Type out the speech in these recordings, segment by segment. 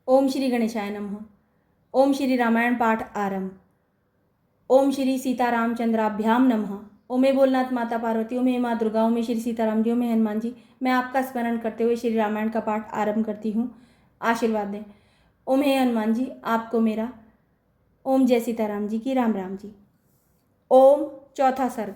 ओम श्री गणेशाय नमः। ओम श्री रामायण पाठ आरंभ। ओम श्री सीतारामचंद्राभ्याम नमः। ओम हे भोलनाथ माता पार्वती, ओम हे माँ दुर्गा, ओम हे श्री सीताराम जी, ओम हे हनुमान जी। मैं आपका स्मरण करते हुए श्री रामायण का पाठ आरंभ करती हूँ। आशीर्वाद दें। ओम हे हनुमान जी, आपको मेरा ओम जय सीताराम जी की राम राम जी। ओम चौथा सर्ग।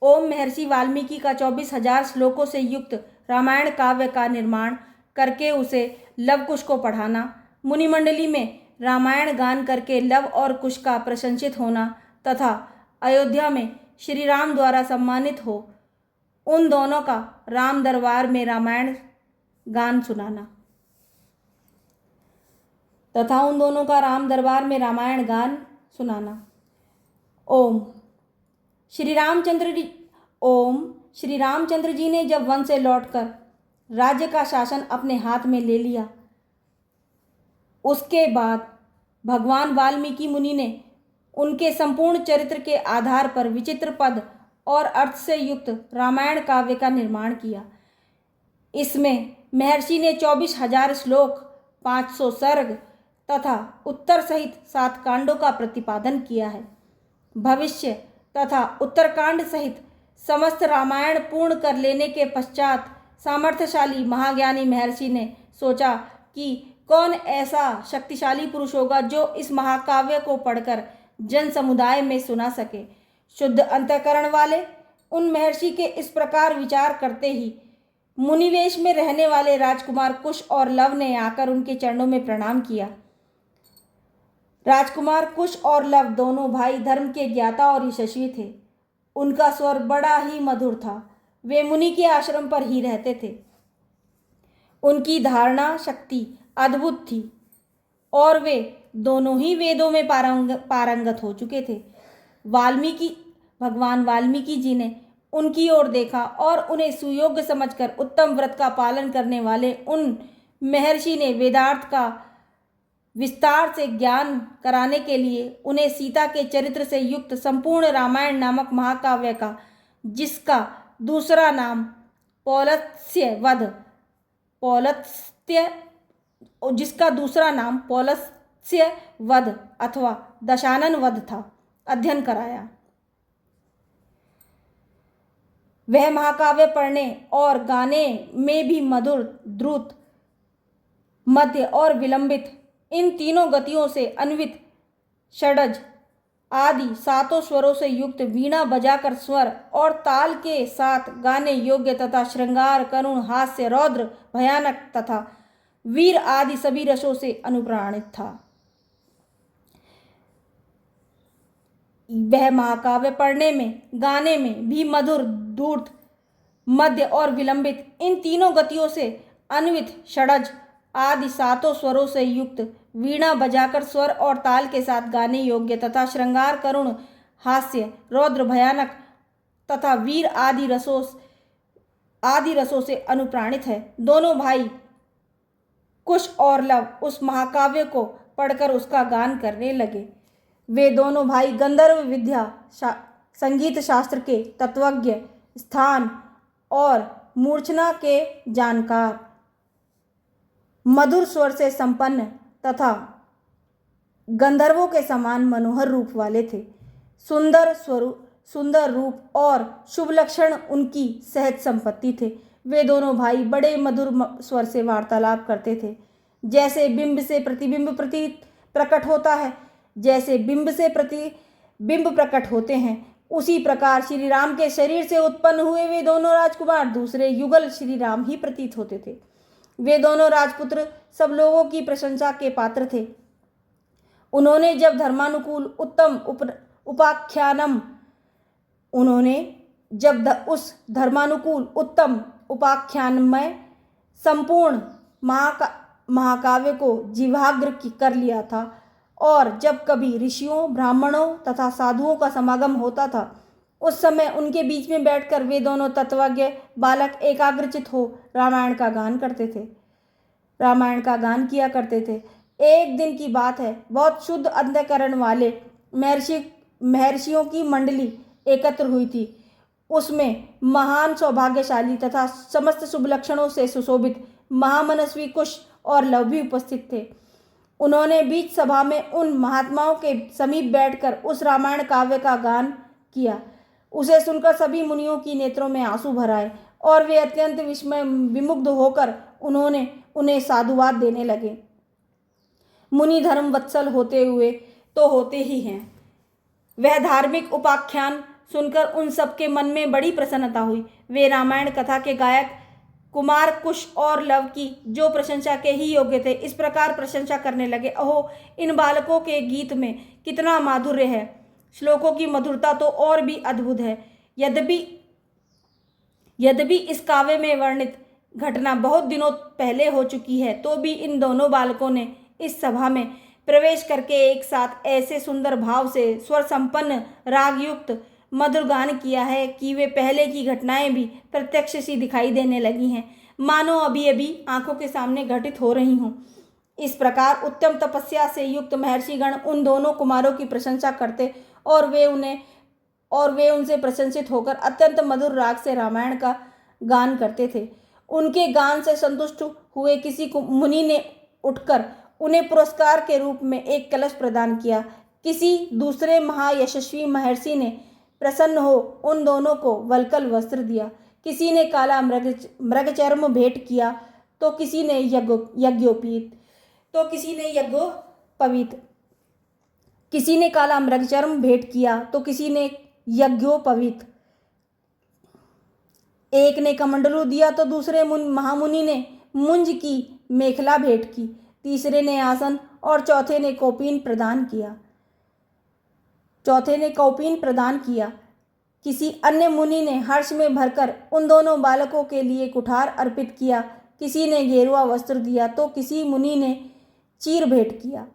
ओम महर्षि वाल्मीकि का 24,000 श्लोकों से युक्त रामायण काव्य का निर्माण करके उसे लव कुश को पढ़ाना, मुनिमंडली में रामायण गान करके लव और कुश का प्रशंसित होना तथा अयोध्या में श्री राम द्वारा सम्मानित हो उन दोनों का राम दरबार में रामायण गान सुनाना तथा उन दोनों का राम दरबार में रामायण गान सुनाना। ओम श्री रामचंद्र जी ने जब वन से लौटकर राज्य का शासन अपने हाथ में ले लिया, उसके बाद भगवान वाल्मीकि मुनि ने उनके संपूर्ण चरित्र के आधार पर विचित्र पद और अर्थ से युक्त रामायण काव्य का निर्माण किया। इसमें महर्षि ने 24,000 श्लोक, 500 सर्ग तथा उत्तर सहित 7 कांडों का प्रतिपादन किया है। भविष्य तथा उत्तरकांड सहित समस्त रामायण पूर्ण कर लेने के पश्चात सामर्थ्यशाली महाज्ञानी महर्षि ने सोचा कि कौन ऐसा शक्तिशाली पुरुष होगा जो इस महाकाव्य को पढ़कर जन समुदाय में सुना सके। शुद्ध अंतःकरण वाले उन महर्षि के इस प्रकार विचार करते ही मुनिवेश में रहने वाले राजकुमार कुश और लव ने आकर उनके चरणों में प्रणाम किया। राजकुमार कुश और लव दोनों भाई धर्म के ज्ञाता और यशस्वी थे। उनका स्वर बड़ा ही मधुर था। वे मुनि के आश्रम पर ही रहते थे। उनकी धारणा शक्ति अद्भुत थी और वे दोनों ही वेदों में पारंगत हो चुके थे। भगवान वाल्मीकि जी ने उनकी ओर देखा और उन्हें सुयोग्य समझकर उत्तम व्रत का पालन करने वाले उन महर्षि ने वेदार्थ का विस्तार से ज्ञान कराने के लिए उन्हें सीता के चरित्र से युक्त संपूर्ण रामायण नामक महाकाव्य का, जिसका दूसरा नाम पौलस्त्य वध अथवा दशानन वध था, अध्ययन कराया। वह महाकाव्य पढ़ने और गाने में भी मधुर, द्रुत, मध्य और विलंबित, इन तीनों गतियों से अन्वित, षडज आदि 7 स्वरों से युक्त, वीणा बजाकर स्वर और ताल के साथ गाने योग्य तथा श्रृंगार, करुण, हास्य, रौद्र, भयानक तथा वीर आदि सभी रसों से अनुप्राणित था। वह महाकाव्य पढ़ने में, गाने में भी मधुर, धूर्त, मध्य और विलंबित, इन तीनों गतियों से अन्वित, षडज आदि 7 स्वरों से युक्त, वीणा बजाकर स्वर और ताल के साथ गाने योग्य तथा श्रृंगार, करुण, हास्य, रौद्र, भयानक तथा वीर आदि रसों से अनुप्राणित है। दोनों भाई कुश और लव उस महाकाव्य को पढ़कर उसका गान करने लगे। वे दोनों भाई गंधर्व विद्या, संगीत शास्त्र के तत्वज्ञ, स्थान और मूर्छना के जानकार, मधुर स्वर से संपन्न तथा गंधर्वों के समान मनोहर रूप वाले थे। सुंदर रूप और शुभ लक्षण उनकी सहज संपत्ति थे। वे दोनों भाई बड़े मधुर स्वर से वार्तालाप करते थे। जैसे बिंब से प्रतिबिंब प्रकट होता है, जैसे बिंब से प्रतिबिंब प्रकट होते हैं, उसी प्रकार श्री राम के शरीर से उत्पन्न हुए वे दोनों राजकुमार दूसरे युगल श्री राम ही प्रतीत होते थे। वे दोनों राजपुत्र सब लोगों की प्रशंसा के पात्र थे। उन्होंने जब उस धर्मानुकूल उत्तम उपाख्यानमय संपूर्ण महाकाव्य को जिह्वाग्र कर लिया था और जब कभी ऋषियों, ब्राह्मणों तथा साधुओं का समागम होता था, उस समय उनके बीच में बैठकर वे दोनों तत्वज्ञ बालक एकाग्रचित हो रामायण का गान किया करते थे। एक दिन की बात है, बहुत शुद्ध अंतःकरण वाले महर्षियों की मंडली एकत्र हुई थी। उसमें महान सौभाग्यशाली तथा समस्त शुभ लक्षणों से सुशोभित महामनस्वी कुश और लव भी उपस्थित थे। उन्होंने बीच सभा में उन महात्माओं के समीप बैठकर उस रामायण काव्य का गान किया। उसे सुनकर सभी मुनियों की नेत्रों में आंसू भर आए और वे अत्यंत विस्मय विमुग्ध होकर उन्हें साधुवाद देने लगे। मुनि धर्म वत्सल होते हुए तो होते ही हैं। वह धार्मिक उपाख्यान सुनकर उन सबके मन में बड़ी प्रसन्नता हुई। वे रामायण कथा के गायक कुमार कुश और लव की जो प्रशंसा के ही योग्य थे, इस प्रकार प्रशंसा करने लगे। अहो, इन बालकों के गीत में कितना माधुर्य है। श्लोकों की मधुरता तो और भी अद्भुत है। यद्यपि इस काव्य में वर्णित घटना बहुत दिनों पहले हो चुकी है, तो भी इन दोनों बालकों ने इस सभा में प्रवेश करके एक साथ ऐसे सुंदर भाव से स्वर संपन्न राग युक्त मधुर गान किया है कि वे पहले की घटनाएं भी प्रत्यक्ष सी दिखाई देने लगी हैं, मानो अभी अभी आंखों के सामने घटित हो रही हों। इस प्रकार उत्तम तपस्या से युक्त महर्षिगण उन दोनों कुमारों की प्रशंसा करते और वे उनसे प्रशंसित होकर अत्यंत मधुर राग से रामायण का गान करते थे। उनके गान से संतुष्ट हुए किसी मुनि ने उठकर उन्हें पुरस्कार के रूप में एक कलश प्रदान किया। किसी दूसरे महायशस्वी महर्षि ने प्रसन्न हो उन दोनों को वल्कल वस्त्र दिया। किसी ने काला मृगचर्म भेंट किया तो किसी ने यज्ञोपवीत किसी ने काला मृगचर्म भेंट किया तो किसी ने यज्ञोपवीत, एक ने कमंडलू दिया तो दूसरे महामुनि ने मुंज की मेखला भेंट की, तीसरे ने आसन और चौथे ने कौपीन प्रदान किया। किसी अन्य मुनि ने हर्ष में भरकर उन दोनों बालकों के लिए कुठार अर्पित किया। किसी ने गेरुआ वस्त्र दिया तो किसी मुनि ने चीर भेंट किया।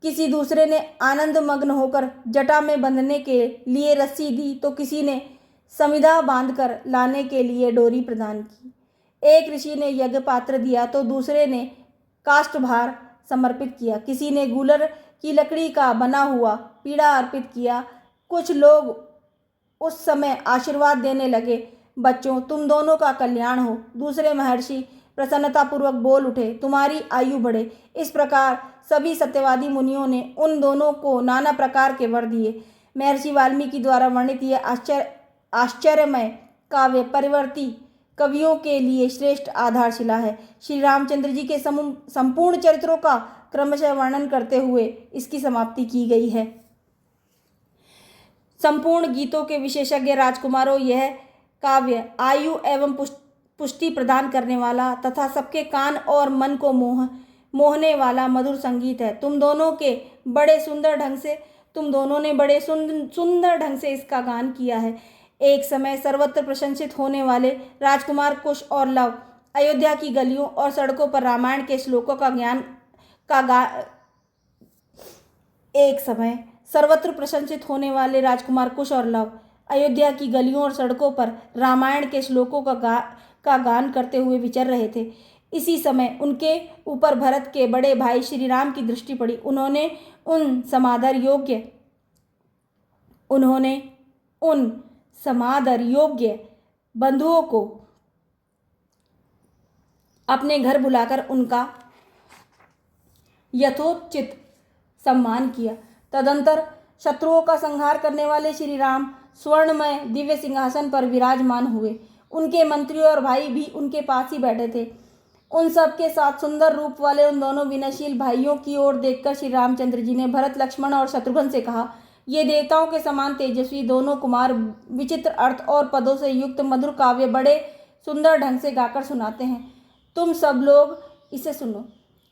किसी दूसरे ने आनंद मग्न होकर जटा में बंधने के लिए रस्सी दी तो किसी ने समिधा बांधकर लाने के लिए डोरी प्रदान की। एक ऋषि ने यज्ञ पात्र दिया तो दूसरे ने काष्ठभार समर्पित किया। किसी ने गूलर की लकड़ी का बना हुआ पीड़ा अर्पित किया। कुछ लोग उस समय आशीर्वाद देने लगे, बच्चों, तुम दोनों का कल्याण हो। दूसरे महर्षि प्रसन्नतापूर्वक बोल उठे, तुम्हारी आयु बढ़े। इस प्रकार सभी सत्यवादी मुनियों ने उन दोनों को नाना प्रकार के वर दिए। महर्षि वाल्मीकि द्वारा वर्णित यह आश्चर्यमय काव्य परिवर्ती कवियों के लिए श्रेष्ठ आधारशिला है। श्री रामचंद्र जी के संपूर्ण चरित्रों का क्रमशः वर्णन करते हुए इसकी समाप्ति की गई है। संपूर्ण गीतों के विशेषज्ञ राजकुमारों, यह काव्य आयु एवं पुष्टि प्रदान करने वाला तथा सबके कान और मन को मोहने वाला मधुर संगीत है। तुम दोनों ने बड़े सुंदर ढंग से इसका गान किया है। एक समय सर्वत्र प्रशंसित होने वाले राजकुमार कुश और लव अयोध्या की गलियों और सड़कों पर रामायण के श्लोकों का गान करते हुए विचर रहे थे। इसी समय उनके ऊपर भरत के बड़े भाई श्री राम की दृष्टि पड़ी। उन्होंने उन समादर योग्य बंधुओं को अपने घर बुलाकर उनका यथोचित सम्मान किया। तदंतर शत्रुओं का संहार करने वाले श्री राम स्वर्णमय दिव्य सिंहासन पर विराजमान हुए। उनके मंत्री और भाई भी उनके पास ही बैठे थे। उन सब के साथ सुंदर रूप वाले उन दोनों विनयशील भाइयों की ओर देखकर श्री रामचंद्र जी ने भरत, लक्ष्मण और शत्रुघ्न से कहा, ये देवताओं के समान तेजस्वी दोनों कुमार विचित्र अर्थ और पदों से युक्त मधुर काव्य बड़े सुंदर ढंग से गाकर सुनाते हैं। तुम सब लोग इसे सुनो।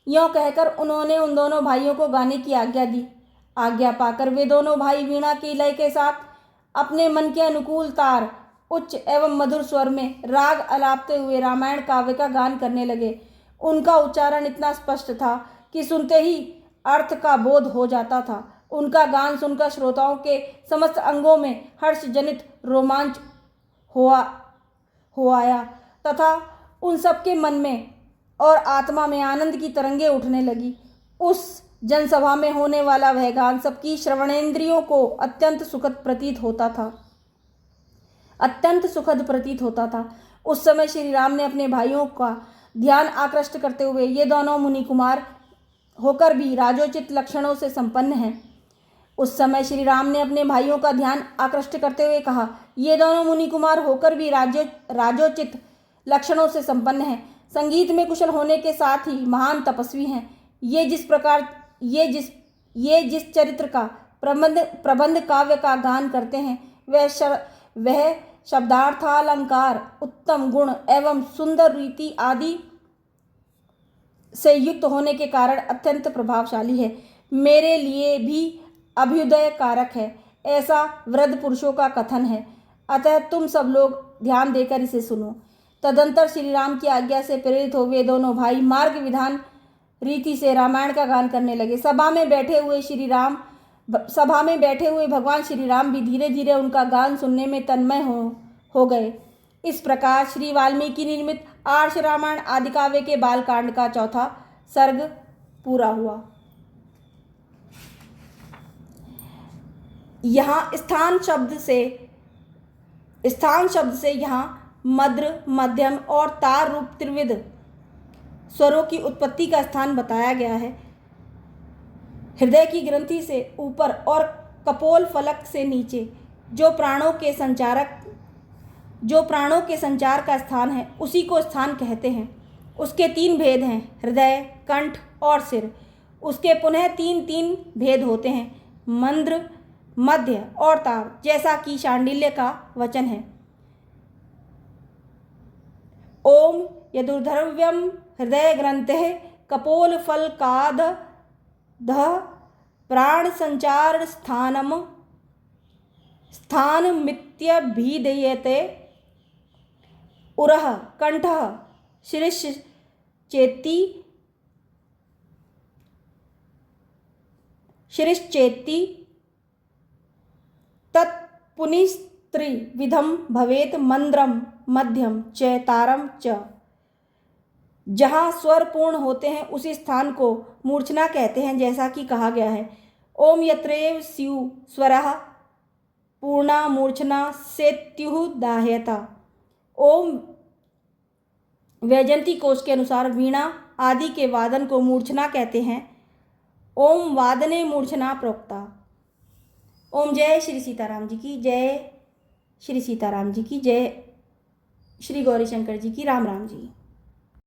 यों कहकर उन्होंने उन दोनों भाइयों को गाने की आज्ञा दी। आज्ञा पाकर वे दोनों भाई वीणा की लय के साथ अपने मन के अनुकूल तार उच्च एवं मधुर स्वर में राग अलापते हुए रामायण काव्य का गान करने लगे। उनका उच्चारण इतना स्पष्ट था कि सुनते ही अर्थ का बोध हो जाता था। उनका गान सुनकर श्रोताओं के समस्त अंगों में हर्ष जनित रोमांच हो आया तथा उन सबके मन में और आत्मा में आनंद की तरंगें उठने लगी। उस जनसभा में होने वाला वह गान सबकी श्रवणेंद्रियों को अत्यंत सुखद प्रतीत होता था। उस समय श्री राम ने अपने भाइयों का ध्यान आकृष्ट करते हुए ये दोनों मुनि कुमार होकर भी राजोचित लक्षणों से संपन्न हैं। उस समय श्री राम ने अपने भाइयों का ध्यान आकृष्ट करते हुए कहा, ये दोनों मुनि कुमार होकर भी राजोचित लक्षणों से संपन्न हैं, संगीत में कुशल होने के साथ ही महान तपस्वी हैं। ये जिस चरित्र का प्रबंध काव्य का गान करते हैं वह शब्दार्थालंकार, उत्तम गुण एवं सुंदर रीति आदि से युक्त होने के कारण अत्यंत प्रभावशाली है, मेरे लिए भी अभ्युदय कारक है, ऐसा वृद्ध पुरुषों का कथन है। अतः तुम सब लोग ध्यान देकर इसे सुनो। तदंतर श्री राम की आज्ञा से प्रेरित हो वे दोनों भाई मार्ग विधान रीति से रामायण का गान करने लगे। सभा में बैठे हुए भगवान श्री राम भी धीरे धीरे उनका गान सुनने में तन्मय हो गए। इस प्रकार श्री वाल्मीकि निर्मित आर्ष रामायण आदि काव्य के बालकांड का चौथा सर्ग पूरा हुआ। यहाँ स्थान शब्द से यहाँ मद्र, मध्यम और तार रूप त्रिविध स्वरों की उत्पत्ति का स्थान बताया गया है। हृदय की ग्रंथि से ऊपर और कपोल फलक से नीचे जो प्राणों के संचार का स्थान है उसी को स्थान कहते हैं। उसके 3 भेद हैं, हृदय, कंठ और सिर। उसके पुनः 3 भेद होते हैं, मंद्र, मध्य और तार, जैसा कि शांडिल्य का वचन है। ओम यदुर्धर्व्यम हृदय ग्रंथेः कपोल फलकादः प्राण संचार स्थानमित्यभिधीयते। उरः कंठः शिरिश्चेति तत्पुनिस्त्रिविधं भवेत्, मंद्रम मध्यम च तारम च। जहाँ स्वर पूर्ण होते हैं उसी स्थान को मूर्छना कहते हैं, जैसा कि कहा गया है। ओम यत्रैव स्यु स्वरः पूर्णा मूर्छना सेत्युः दाह्यता। ओम वैजंती कोश के अनुसार वीणा आदि के वादन को मूर्छना कहते हैं। ओम वादने मूर्छना प्रोक्ता। ओम जय श्री सीताराम जी की जय, श्री सीताराम जी की जय, श्री गौरी शंकर जी की राम राम जी।